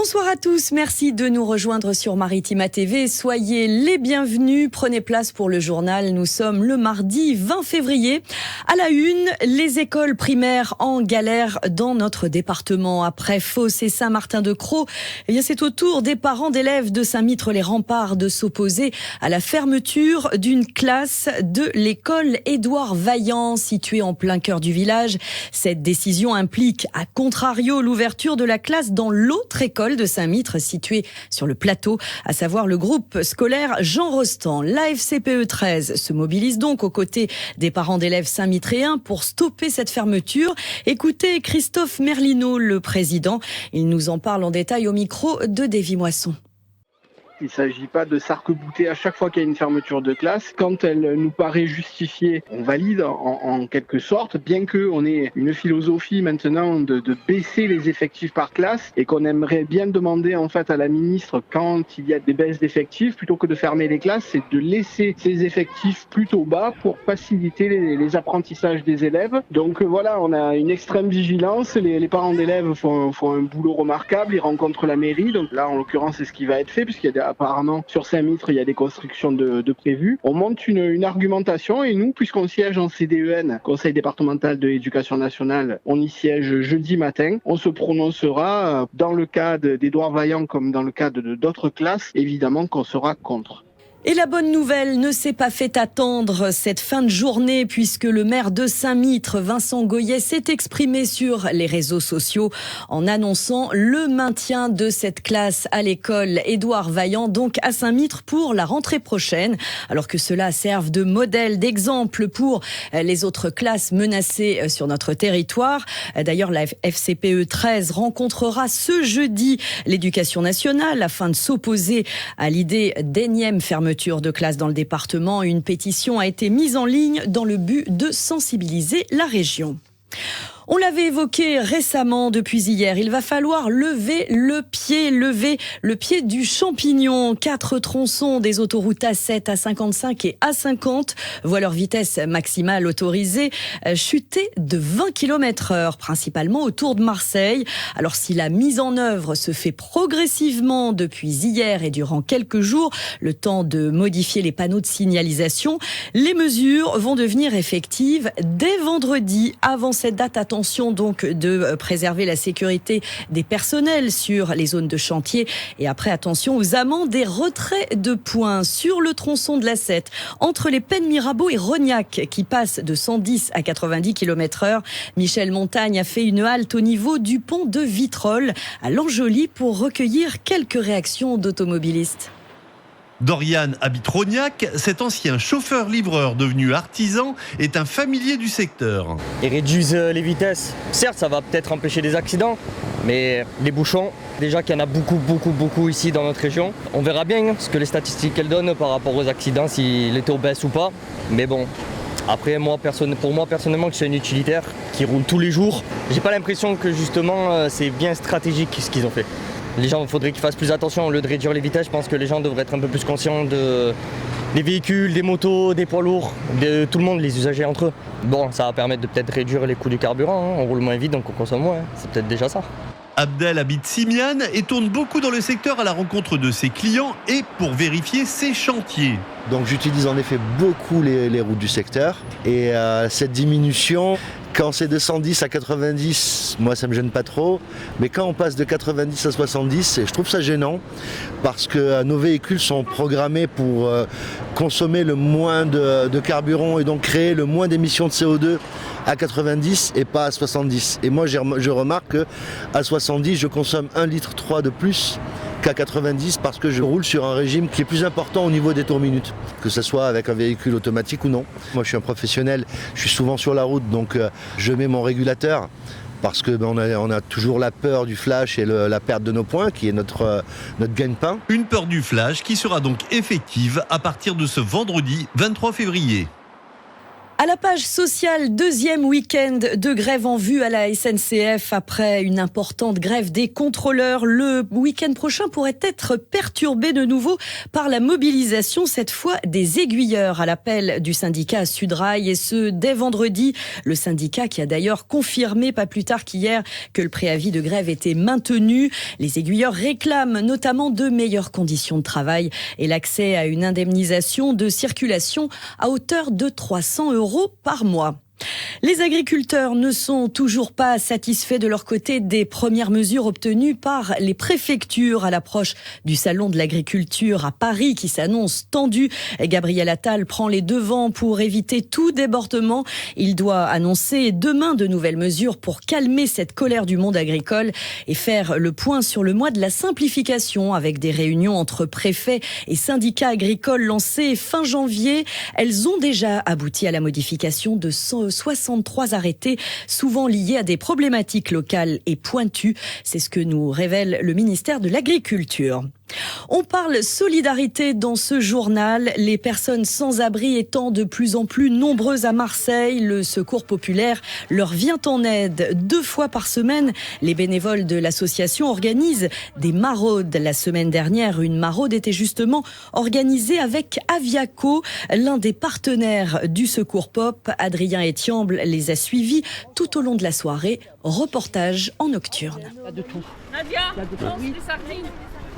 Bonsoir à tous, merci de nous rejoindre sur Maritima TV. Soyez les bienvenus, prenez place pour le journal. Nous sommes le mardi 20 février. À la une, les écoles primaires en galère dans notre département. Après Fos et Saint-Martin-de-Crau, c'est au tour des parents d'élèves de Saint-Mitre-les-Remparts de s'opposer à la fermeture d'une classe de l'école Édouard Vaillant, située en plein cœur du village. Cette décision implique, à contrario, l'ouverture de la classe dans l'autre école de Saint-Mitre située sur le plateau, à savoir le groupe scolaire Jean Rostand. La FCPE 13 se mobilise donc aux côtés des parents d'élèves saint-mitréens pour stopper cette fermeture. Écoutez Christophe Merlino, le président. Il nous en parle en détail au micro de Davy Moisson. Il ne s'agit pas de s'arc-bouter à chaque fois qu'il y a une fermeture de classe. Quand elle nous paraît justifiée, on valide en quelque sorte, bien qu'on ait une philosophie maintenant de baisser les effectifs par classe et qu'on aimerait bien demander en fait à la ministre, quand il y a des baisses d'effectifs, plutôt que de fermer les classes, c'est de laisser ces effectifs plutôt bas pour faciliter les apprentissages des élèves. Donc voilà, on a une extrême vigilance. Les parents d'élèves font un boulot remarquable, ils rencontrent la mairie. Donc là, en l'occurrence, c'est ce qui va être fait, puisqu'il y a apparemment, sur Saint-Mitre, il y a des constructions de prévues. On monte une argumentation et nous, puisqu'on siège en CDEN, Conseil départemental de l'éducation nationale, on y siège jeudi matin. On se prononcera dans le cas d'Édouard Vaillant comme dans le cas d'autres classes, évidemment qu'on sera contre. Et la bonne nouvelle ne s'est pas fait attendre cette fin de journée puisque le maire de Saint-Mitre, Vincent Goyet, s'est exprimé sur les réseaux sociaux en annonçant le maintien de cette classe à l'école Édouard Vaillant, donc à Saint-Mitre pour la rentrée prochaine, alors que cela serve de modèle, d'exemple pour les autres classes menacées sur notre territoire. D'ailleurs, la FCPE 13 rencontrera ce jeudi l'éducation nationale afin de s'opposer à l'idée d'énième fermeture de classe dans le département. Une pétition a été mise en ligne dans le but de sensibiliser la région. On l'avait évoqué récemment depuis hier, il va falloir lever le pied du champignon. 4 tronçons des autoroutes A7, A55 et A50 voient leur vitesse maximale autorisée chuter de 20 km/h, principalement autour de Marseille. Alors si la mise en œuvre se fait progressivement depuis hier et durant quelques jours, le temps de modifier les panneaux de signalisation, les mesures vont devenir effectives dès vendredi. Avant cette date, attention donc de préserver la sécurité des personnels sur les zones de chantier et après attention aux amendes des retraits de points sur le tronçon de l'A7 entre les Pennes Mirabeau et Rognac qui passe de 110 à 90 km/h. Michel Montagne a fait une halte au niveau du pont de Vitrolles à Longjoly pour recueillir quelques réactions d'automobilistes. Dorian habite Rognac, cet ancien chauffeur-livreur devenu artisan est un familier du secteur. Ils réduisent les vitesses. Certes, ça va peut-être empêcher des accidents, mais les bouchons, déjà qu'il y en a beaucoup ici dans notre région. On verra bien ce que les statistiques elles donnent par rapport aux accidents, si les taux baissent ou pas. Mais bon, après pour moi personnellement, que c'est un utilitaire qui roule tous les jours, j'ai pas l'impression que justement c'est bien stratégique ce qu'ils ont fait. Les gens, il faudrait qu'ils fassent plus attention au lieu de réduire les vitesses. Je pense que les gens devraient être un peu plus conscients des véhicules, des motos, des poids lourds, de tout le monde, les usagers entre eux. Bon, ça va permettre de peut-être réduire les coûts du carburant. On roule moins vite, donc on consomme moins. C'est peut-être déjà ça. Abdel habite Simiane et tourne beaucoup dans le secteur à la rencontre de ses clients et pour vérifier ses chantiers. Donc j'utilise en effet beaucoup les routes du secteur et cette diminution, quand c'est de 110 à 90, moi ça me gêne pas trop, mais quand on passe de 90 à 70, je trouve ça gênant parce que nos véhicules sont programmés pour consommer le moins de carburant et donc créer le moins d'émissions de CO2 à 90 et pas à 70. Et moi je remarque qu'à 70 je consomme 1,3 litre de plus qu'à 90 parce que je roule sur un régime qui est plus important au niveau des tours minutes, que ce soit avec un véhicule automatique ou non. Moi je suis un professionnel, je suis souvent sur la route donc je mets mon régulateur parce que on a toujours la peur du flash et la perte de nos points qui est notre gagne-pain. Une peur du flash qui sera donc effective à partir de ce vendredi 23 février. À la page sociale, deuxième week-end de grève en vue à la SNCF après une importante grève des contrôleurs. Le week-end prochain pourrait être perturbé de nouveau par la mobilisation, cette fois des aiguilleurs à l'appel du syndicat Sudrail, et ce dès vendredi. Le syndicat qui a d'ailleurs confirmé pas plus tard qu'hier que le préavis de grève était maintenu. Les aiguilleurs réclament notamment de meilleures conditions de travail et l'accès à une indemnisation de circulation à hauteur de 300 € par mois. Les agriculteurs ne sont toujours pas satisfaits de leur côté des premières mesures obtenues par les préfectures à l'approche du salon de l'agriculture à Paris qui s'annonce tendu. Gabriel Attal prend les devants pour éviter tout débordement. Il doit annoncer demain de nouvelles mesures pour calmer cette colère du monde agricole et faire le point sur le mois de la simplification avec des réunions entre préfets et syndicats agricoles lancées fin janvier. Elles ont déjà abouti à la modification de 63 arrêtés, souvent liés à des problématiques locales et pointues. C'est ce que nous révèle le ministère de l'Agriculture. On parle solidarité dans ce journal, les personnes sans abri étant de plus en plus nombreuses à Marseille. Le Secours populaire leur vient en aide 2 fois par semaine. Les bénévoles de l'association organisent des maraudes. La semaine dernière, une maraude était justement organisée avec Aviaco, l'un des partenaires du Secours Pop. Adrien Etiamble les a suivis tout au long de la soirée. Reportage en nocturne. Il y a de tout. Nadia, oui. les sardines.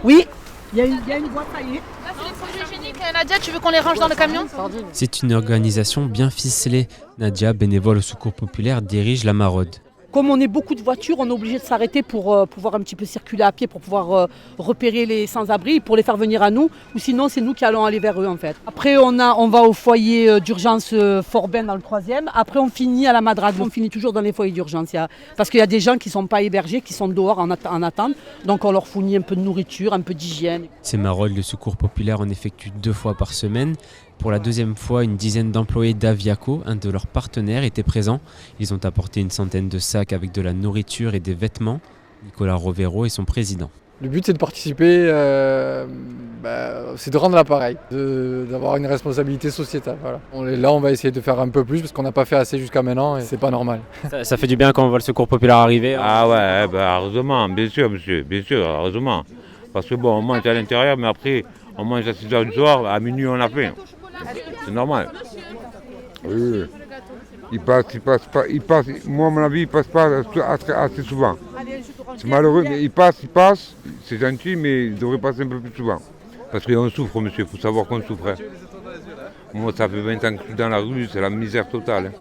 Oui, il y a une boîte à y. Là, c'est les produits hygiéniques. Nadia, tu veux qu'on les range dans le camion ? C'est une organisation bien ficelée. Nadia, bénévole au Secours populaire, dirige la maraude. Comme on est beaucoup de voitures, on est obligé de s'arrêter pour pouvoir un petit peu circuler à pied, pour pouvoir repérer les sans-abri, pour les faire venir à nous. Ou sinon, c'est nous qui allons aller vers eux en fait. Après, on va au foyer d'urgence Fort-Ben dans le 3e. Après, on finit à la Madrague. On finit toujours dans les foyers d'urgence. Parce qu'il y a des gens qui ne sont pas hébergés, qui sont dehors en attente. Donc, on leur fournit un peu de nourriture, un peu d'hygiène. Ces maraudes, le Secours populaire en effectue 2 fois par semaine. Pour la 2e fois, une dizaine d'employés d'Aviaco, un de leurs partenaires, étaient présents. Ils ont apporté une centaine de sacs avec de la nourriture et des vêtements. Nicolas Rovero est son président. Le but, c'est de participer, c'est de rendre l'appareil, d'avoir une responsabilité sociétale. Voilà. Là, on va essayer de faire un peu plus parce qu'on n'a pas fait assez jusqu'à maintenant et c'est pas normal. Ça fait du bien quand on voit le Secours populaire arriver. Ah ouais, heureusement, bien sûr, monsieur, bien sûr, heureusement. Parce que bon, on mange à l'intérieur, mais après, on mange à 6h du soir, à minuit, on a faim. C'est normal. Oui, il passe pas. Moi, à mon avis, il passe pas assez souvent. C'est malheureux, mais il passe. C'est gentil, mais il devrait passer un peu plus souvent. Parce qu'on souffre, monsieur, il faut savoir qu'on souffre. Moi, ça fait 20 ans que je suis dans la rue, c'est la misère totale.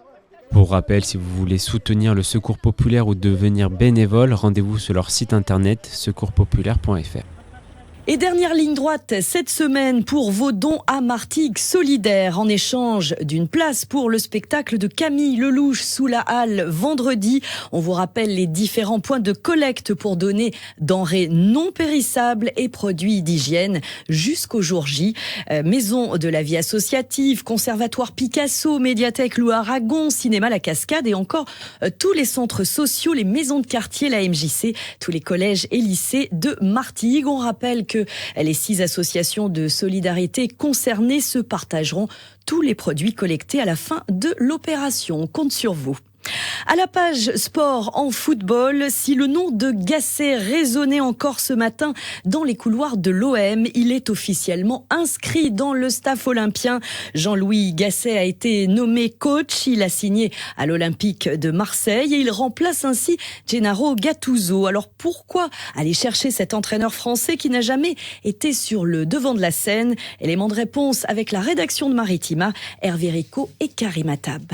Pour rappel, si vous voulez soutenir le Secours populaire ou devenir bénévole, rendez-vous sur leur site internet secourspopulaire.fr. Et dernière ligne droite cette semaine pour vos dons à Martigues solidaires en échange d'une place pour le spectacle de Camille Lelouch sous la halle vendredi. On vous rappelle les différents points de collecte pour donner denrées non périssables et produits d'hygiène jusqu'au jour J. Maison de la vie associative, Conservatoire Picasso, Médiathèque Louis Aragon, Cinéma La Cascade et encore tous les centres sociaux, les maisons de quartier, la MJC, tous les collèges et lycées de Martigues. On rappelle que les 6 associations de solidarité concernées se partageront tous les produits collectés à la fin de l'opération. On compte sur vous. À la page sport en football, si le nom de Gasset résonnait encore ce matin dans les couloirs de l'OM, il est officiellement inscrit dans le staff olympien. Jean-Louis Gasset a été nommé coach, il a signé à l'Olympique de Marseille et il remplace ainsi Gennaro Gattuso. Alors pourquoi aller chercher cet entraîneur français qui n'a jamais été sur le devant de la scène? Élément de réponse avec la rédaction de Maritima, Hervé Rico et Karim Attab.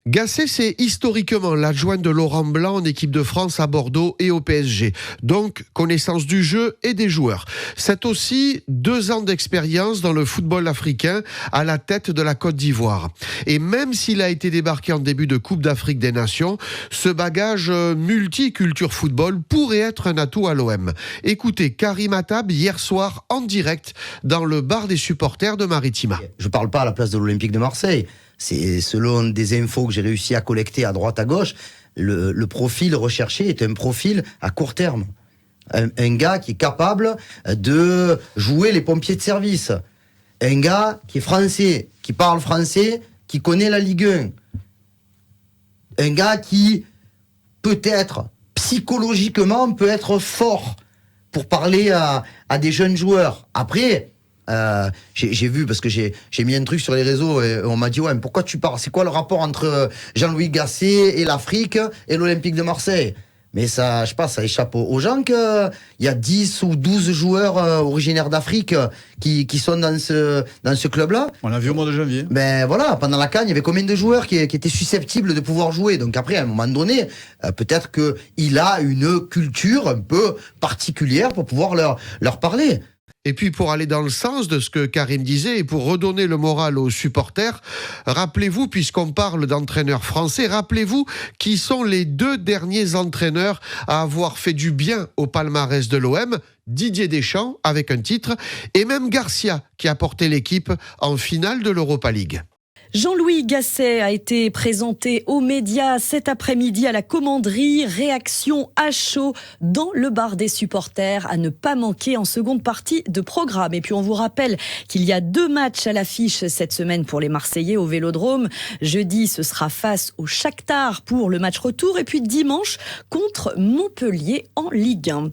Gasset, c'est historiquement l'adjoint de Laurent Blanc en équipe de France à Bordeaux et au PSG. Donc, connaissance du jeu et des joueurs. C'est aussi 2 ans d'expérience dans le football africain à la tête de la Côte d'Ivoire. Et même s'il a été débarqué en début de Coupe d'Afrique des Nations, ce bagage multiculture football pourrait être un atout à l'OM. Écoutez Karim Attab hier soir en direct dans le bar des supporters de Maritima. Je ne parle pas à la place de l'Olympique de Marseille. C'est selon des infos que j'ai réussi à collecter à droite à gauche, le profil recherché est un profil à court terme. Un gars qui est capable de jouer les pompiers de service. Un gars qui est français, qui parle français qui connaît la Ligue 1, un gars qui peut-être psychologiquement peut être fort pour parler à des jeunes joueurs. Après, j'ai vu, parce que j'ai mis un truc sur les réseaux et on m'a dit ouais, mais pourquoi tu parles, c'est quoi le rapport entre Jean-Louis Gasset et l'Afrique et l'Olympique de Marseille? Mais ça, je sais pas, ça échappe aux gens qu'il y a 10 ou 12 joueurs originaires d'Afrique qui sont dans ce club-là. On l'a vu au mois de janvier. Ben voilà, pendant la CAN, il y avait combien de joueurs qui étaient susceptibles de pouvoir jouer? Donc après, à un moment donné, peut-être qu'il a une culture un peu particulière pour pouvoir leur parler. Et puis pour aller dans le sens de ce que Karim disait et pour redonner le moral aux supporters, rappelez-vous, puisqu'on parle d'entraîneurs français, rappelez-vous qui sont les 2 derniers entraîneurs à avoir fait du bien au palmarès de l'OM, Didier Deschamps avec un titre et même Garcia qui a porté l'équipe en finale de l'Europa League. Jean-Louis Gasset a été présenté aux médias cet après-midi à la commanderie. Réaction à chaud dans le bar des supporters à ne pas manquer en seconde partie de programme. Et puis on vous rappelle qu'il y a 2 matchs à l'affiche cette semaine pour les Marseillais au Vélodrome. Jeudi, ce sera face au Shakhtar pour le match retour et puis dimanche contre Montpellier en Ligue 1.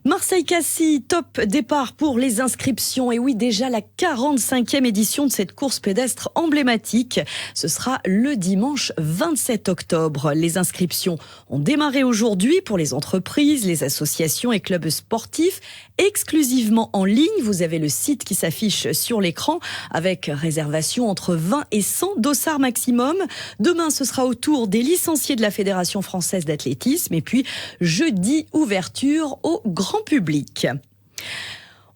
Marseille-Cassis, top départ pour les inscriptions. Et oui, déjà la 45e édition de cette course pédestre emblématique. Ce sera le dimanche 27 octobre. Les inscriptions ont démarré aujourd'hui pour les entreprises, les associations et clubs sportifs, exclusivement en ligne. Vous avez le site qui s'affiche sur l'écran avec réservation entre 20 et 100 dossards maximum. Demain, ce sera au tour des licenciés de la Fédération française d'athlétisme. Et puis, jeudi, ouverture au grand public.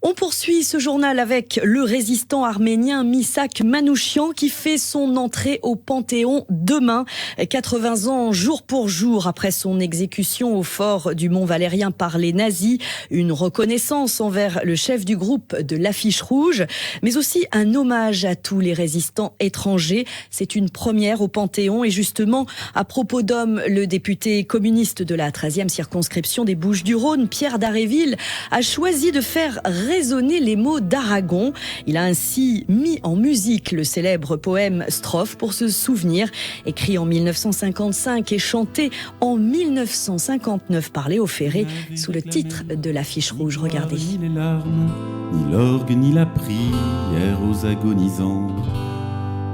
On poursuit ce journal avec le résistant arménien Misak Manouchian qui fait son entrée au Panthéon demain, 80 ans jour pour jour après son exécution au fort du Mont Valérien par les nazis. Une reconnaissance envers le chef du groupe de l'Affiche Rouge, mais aussi un hommage à tous les résistants étrangers. C'est une première au Panthéon et justement, à propos d'hommes, le député communiste de la 13e circonscription des Bouches-du-Rhône, Pierre Daréville, a choisi de faire résonner les mots d'Aragon. Il a ainsi mis en musique le célèbre poème Strophe pour se souvenir, écrit en 1955 et chanté en 1959 par Léo Ferré sous le titre de l'Affiche Rouge. Regardez. Ni les larmes, ni l'orgue, ni la prière aux agonisants.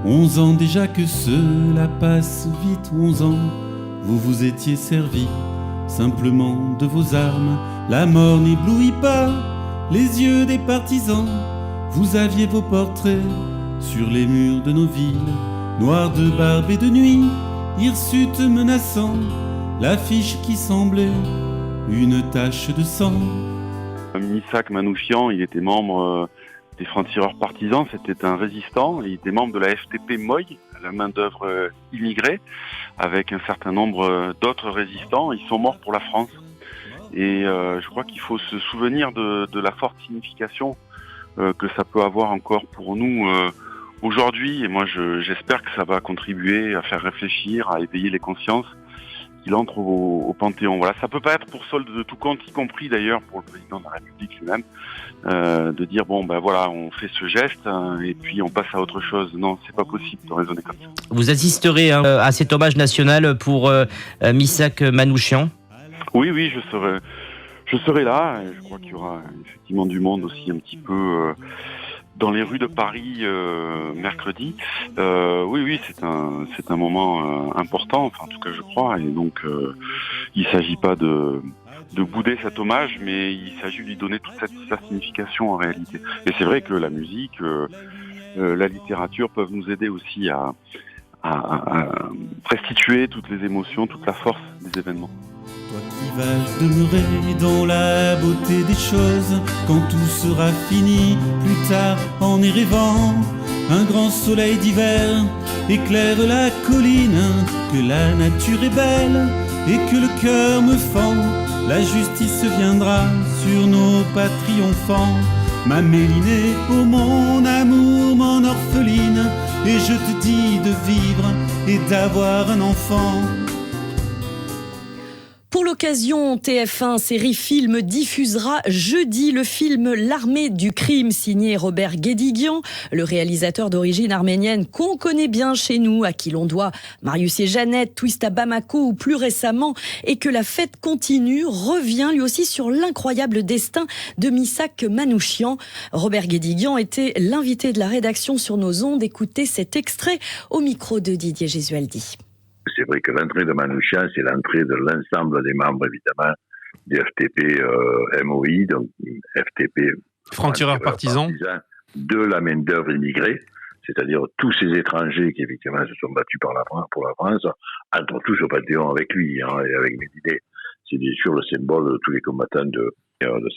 11 ans déjà que cela passe vite, 11 ans, vous vous étiez servi simplement de vos armes. La mort n'éblouit pas les yeux des partisans, vous aviez vos portraits sur les murs de nos villes, noirs de barbe et de nuit, hirsutes menaçants, l'affiche qui semblait une tache de sang. Misak Manouchian, il était membre des francs-tireurs partisans, c'était un résistant, il était membre de la FTP Moy, la main-d'œuvre immigrée, avec un certain nombre d'autres résistants. Ils sont morts pour la France. Et je crois qu'il faut se souvenir de la forte signification que ça peut avoir encore pour nous aujourd'hui. Et moi, j'espère que ça va contribuer à faire réfléchir, à éveiller les consciences qu'il entre au Panthéon. Voilà, ça peut pas être pour solde de tout compte, y compris d'ailleurs pour le président de la République lui-même, de dire bon ben voilà, on fait ce geste et puis on passe à autre chose. Non, c'est pas possible de raisonner comme ça. Vous assisterez à cet hommage national pour Misak Manouchian? Oui, je serai là. Je crois qu'il y aura effectivement du monde aussi un petit peu dans les rues de Paris mercredi. Oui, c'est un moment important, enfin en tout cas je crois. Et donc il s'agit pas de bouder cet hommage, mais il s'agit de lui donner toute sa signification en réalité. Et c'est vrai que la musique, la littérature peuvent nous aider aussi à restituer toutes les émotions, toute la force des événements. Toi qui vas demeurer dans la beauté des choses, quand tout sera fini, plus tard en y rêvant, un grand soleil d'hiver éclaire la colline, que la nature est belle et que le cœur me fend, la justice viendra sur nos pas triomphants. Ma Mélinée, oh mon amour, mon orpheline, et je te dis de vivre et d'avoir un enfant. Pour l'occasion, TF1 Série Film diffusera jeudi le film L'armée du crime, signé Robert Guédiguian, le réalisateur d'origine arménienne qu'on connaît bien chez nous, à qui l'on doit Marius et Jeannette, Twist à Bamako ou plus récemment Et que la fête continue, revient lui aussi sur l'incroyable destin de Missak Manouchian. Robert Guédiguian était l'invité de la rédaction sur nos ondes. Écoutez cet extrait au micro de Didier Gesualdi. C'est vrai que l'entrée de Manouchian, c'est l'entrée de l'ensemble des membres, évidemment, du FTP MOI, donc FTP... Francs-tireurs partisans. De la main-d'œuvre immigrée, c'est-à-dire tous ces étrangers qui, effectivement, se sont battus pour la France, entrent tous au Panthéon avec lui, et avec Médinet. C'est bien sûr le symbole de tous les combattants de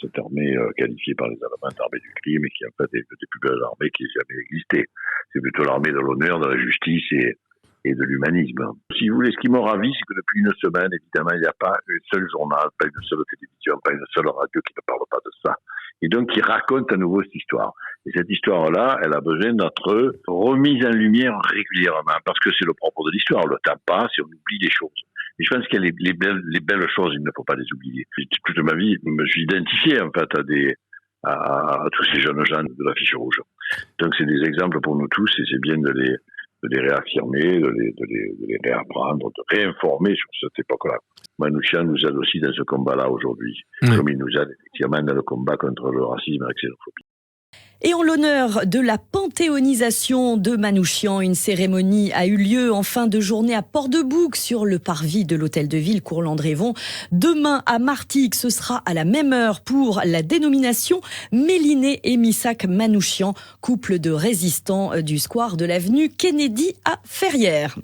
cette armée qualifiée par les Allemands d'armée du crime, et qui, en fait, est une des plus belles armées qui ait jamais existé. C'est plutôt l'armée de l'honneur, de la justice et de l'humanisme. Si vous voulez, ce qui me ravit, c'est que depuis une semaine, évidemment, il n'y a pas un seul journal, pas une seule télévision, pas une seule radio qui ne parle pas de ça. Et donc, qui raconte à nouveau cette histoire. Et cette histoire-là, elle a besoin d'être remise en lumière régulièrement, parce que c'est le propre de l'histoire. Le temps passe et on oublie les choses. Et je pense qu'il y a les belles choses, il ne faut pas les oublier. Toute ma vie, je me suis identifié, en fait, à tous ces jeunes gens de l'affiche rouge. Donc, c'est des exemples pour nous tous, et c'est bien de les réaffirmer, de les réapprendre, de réinformer sur cette époque-là. Manouchian nous aide aussi dans ce combat-là aujourd'hui, comme il nous aide effectivement dans le combat contre le racisme et la xénophobie. Et en l'honneur de la panthéonisation de Manouchian, une cérémonie a eu lieu en fin de journée à Port-de-Bouc, sur le parvis de l'hôtel de ville Courlandrévon. Demain à Martigues, ce sera à la même heure pour la dénomination Méliné et Missak Manouchian, couple de résistants du square de l'avenue Kennedy à Ferrières.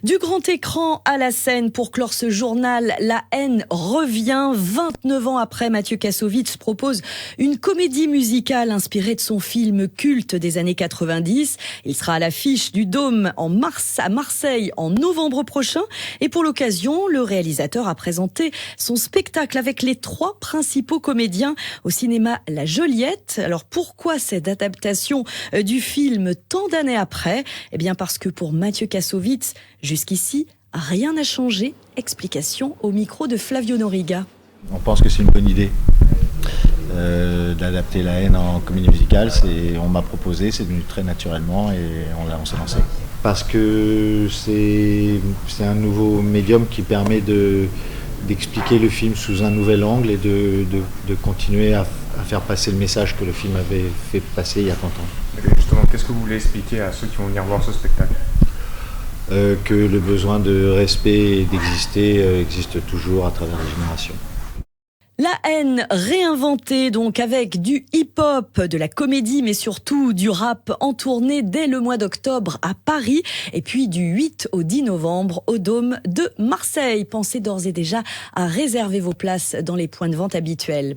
Du grand écran à la scène pour clore ce journal, La haine revient. 29 ans après, Mathieu Kassovitz propose une comédie musicale inspirée de son film culte des années 90. Il sera à l'affiche du Dôme à Marseille en novembre prochain. Et pour l'occasion, le réalisateur a présenté son spectacle avec les 3 principaux comédiens au cinéma La Joliette. Alors pourquoi cette adaptation du film tant d'années après ? Eh bien parce que pour Mathieu Kassovitz, jusqu'ici, rien n'a changé. Explication au micro de Flavio Noriga. On pense que c'est une bonne idée d'adapter La haine en comédie musicale. On m'a proposé, c'est venu très naturellement et on s'est lancé. Parce que c'est un nouveau médium qui permet d'expliquer le film sous un nouvel angle et de continuer à faire passer le message que le film avait fait passer il y a 30 ans. Et justement, qu'est-ce que vous voulez expliquer à ceux qui vont venir voir ce spectacle ? Que le besoin de respect et d'exister existe toujours à travers les générations. La haine réinventée donc avec du hip-hop, de la comédie mais surtout du rap en tournée dès le mois d'octobre à Paris et puis du 8 au 10 novembre au Dôme de Marseille. Pensez d'ores et déjà à réserver vos places dans les points de vente habituels.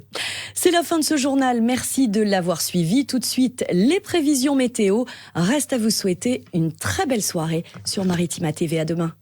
C'est la fin de ce journal, merci de l'avoir suivi. Tout de suite, les prévisions météo. Reste à vous souhaiter une très belle soirée sur Maritima TV. À demain.